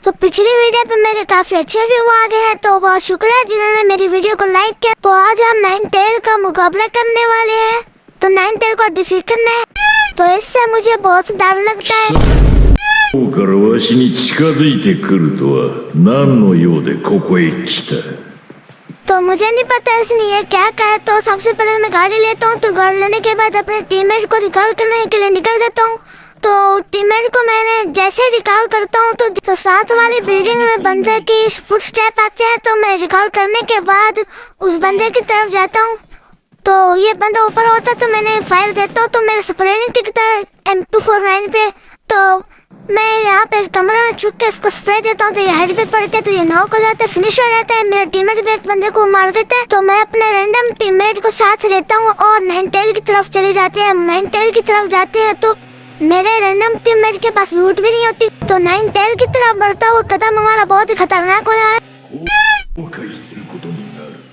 तो पिछली वीडियो पे मेरे काफी अच्छे व्यू आ गए हैं, तो बहुत शुक्रिया जिन्होंने मेरी वीडियो को लाइक किया। तो आज हम नाइनटेल का मुकाबला करने वाले हैं, तो नाइनटेल को डिफीट करना है, तो इससे मुझे बहुत डर लगता है। ここからわしに近づいてくるとは何の用でここへ来た。 तो मुझे नहीं पता इसने ये क्या कहा। तो सबसे पहले मैं गाड़ी लेता हूँ, तो गाड़ी लेने के बाद अपने टीममेट को रिकॉल करने के लिए निकल देता हूँ। तो टीममेट को मैंने जैसे रिकॉल करता हूँ तो साथ वाली बिल्डिंग में बंदे की फुटस्टेप आते हैं, तो मैं रिकॉल करने के बाद उस बंदे की तरफ जाता हूँ। तो ये बंदा ऊपर होता है, तो मैंने फायर देता हूँ, तो मेरा स्प्रे टिकता है M249 पे। तो मैं यहाँ पे कमरे में छुप के इसको स्प्रे देता हूँ, तो ये हेड पे पड़ते हैं, तो ये नॉक हो जाता है, फिनिश हो जाता है। मेरा टीममेट भी एक बंदे को मार देता है। तो मैं अपने रैंडम टीममेट को साथ लेता हूँ और नाइनटेल की तरफ चले जाते हैं। नाइनटेल की तरफ जाते हैं तो मेरे रैंडम टीममेट के पास लूट भी नहीं होती। तो नाइनटेल की तरफ बढ़ता हुआ कदम हमारा बहुत ही खतरनाक हो रहा है। 後悔することになる。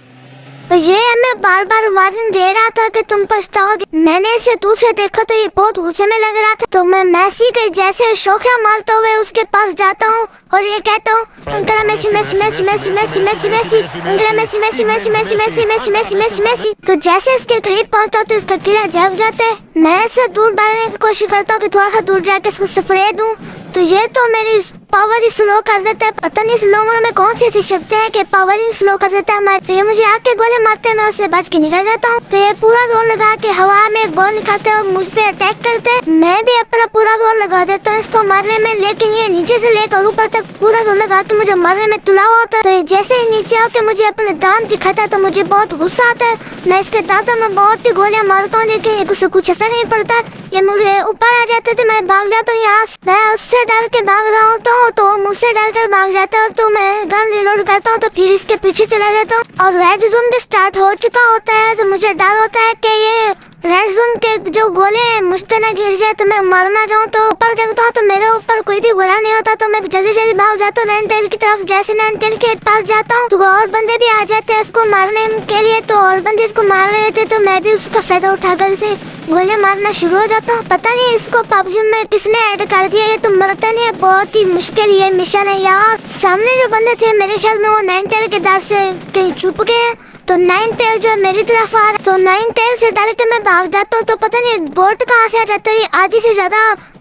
तो ये हमें बार बार वार्निंग दे रहा था कि तुम पछताओगे। मैंने इसे दूर से देखा तो ये बहुत गुस्से में लग रहा था। तो मैं मैसी के जैसे शोखा मारते हुए उसके पास जाता हूँ और ये कहता हूँ, uncle Messi Messi Messi Messi Messi Messi Messi, uncle Messi Messi Messi Messi Messi Messi Messi Messi Messi. तो जैसे इसके करीब पहुँचता हूँ तो इसका कीड़ा जग जाता है। मैं इससे दूर भागने की कोशिश करता हूँ कि थोड़ा सा दूर जाके इसको स्प्रे दूँ, तो ये तो मेरी पावर ही स्लो कर देता है। पता नहीं इस लोगों में कौन सी ऐसी शक्ति है कि पावर ही स्लो कर देता है हमारे। तो ये मुझे आके गोले मारते हैं, मैं उससे बच के निकल जाता हूँ। तो ये पूरा जोर लगा के हवा में गोल निकालते हैं और मुझ पे अटैक करते हैं। मैं भी अपना पूरा जोर लगा देता हूँ इसको मारने में, लेकिन ये नीचे से लेकर ऊपर तक पूरा जोर लगा के मुझे मारने में तुला हुआ होता है। तो ये जैसे ही नीचे आके मुझे अपने दांत दिखाता है तो मुझे बहुत गुस्सा आता है। मैं इसके दांतों में बहुत ही गोलियां मारता हूँ, लेकिन उससे कुछ असर नहीं पड़ता। ये मुझे ऊपर आ जाते थे, मैं भाग जाता हूँ यहाँ से। मैं उससे डर के भाग रहा होता हूँ तो मुझसे डर कर भाग जाता है। तो मैं गन रिलोड करता हूँ तो फिर इसके पीछे चला जाता हूँ और रेड जोन भी स्टार्ट हो चुका होता है। तो मुझे डर होता है कि ये रेड जोन के जो गोले हैं मुझ पे ना गिर जाए, तो मैं मरना चाहूँ। तो ऊपर देखता हूँ तो मेरे ऊपर कोई भी गोला नहीं होता, तो मैं जल्दी जल्दी भाग जाता हूँ नाइनटेल की तरफ। जैसे नाइनटेल के पास जाता हूँ तो और बंदे भी आ जाते हैं इसको मारने के लिए। तो और बंदे इसको मार रहे थे, तो मैं भी उसका फायदा उठाकर इसे गोले मारना शुरू हो जाता हूँ। पता नहीं इसको पबजी में किसने ऐड कर दिया, ये तो मरता नहीं है। बहुत ही मुश्किल ये मिशन है यार। सामने जो बंदे थे मेरे ख्याल में वो नाइनटेल के डर से कहीं छुप गए। तो नाइनटेल जो मेरी तरफ आ रहा है, तो नाइनटेल से डर के मैं भाग जाता हूँ। तो पता नहीं बोट कहाँ से आ जाता है, आधी से ज्यादा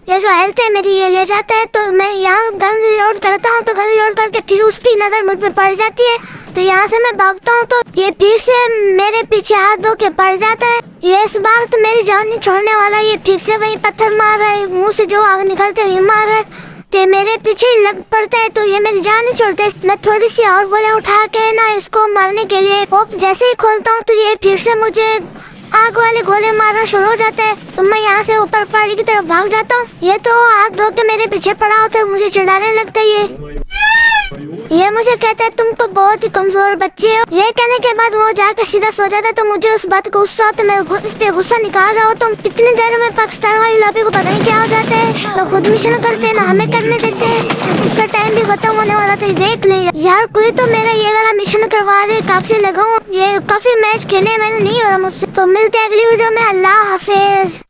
ये जो हेल्थ है मेरी ये ले जाता है। तो मैं यहाँ गन रिलोड करता हूँ, तो गन रिलोड करके फिर उसकी नजर मुझ पे पड़ जाती है। तो यहाँ से मैं भागता हूँ तो ये फिर से मेरे पीछे हाथ धो के पड़ जाता है। ये इस बार तो मेरी जान नहीं छोड़ने वाला। ये फिर से वही पत्थर मार रहा है, मुंह से जो आग निकलते हुए मार रहा है। तो मेरे पीछे ही लग पड़ता है, तो ये मेरी जान नहीं छोड़ता। मैं थोड़ी सी और गोले उठा के ना इसको मारने के लिए होप जैसे ही खोलता हूँ तो ये फिर से मुझे आग वाले गोले मारना शुरू हो जाता है। तो मैं यहाँ से ऊपर पहाड़ी की तरफ भाग जाता हूँ। ये तो आग धो के मेरे पीछे पड़ा होता है, मुझे चिढ़ाने लगता है। ये मुझे कहता है तुम तो बहुत ही कमजोर बच्चे हो। ये कहने के बाद वो जाकर सीधा सो जाता है। तो मुझे उस बात को गुस्सा होता है, मैं इस पे गुस्सा निकाल रहा हूँ। तो इतनी देर में पाकिस्तान वाली लॉबी को पता नहीं क्या हो जाता है, तो खुद मिशन करते हैं ना हमें करने देते हैं। इसका टाइम भी खत्म होने वाला था, देख ले यार कोई तो मेरा ये वाला मिशन करवा दे, कब से लगाऊं। ये काफी मैच खेले मैंने, नहीं हो रहा मुझसे। तो मिलते हैं अगली वीडियो में, अल्लाह हाफिज।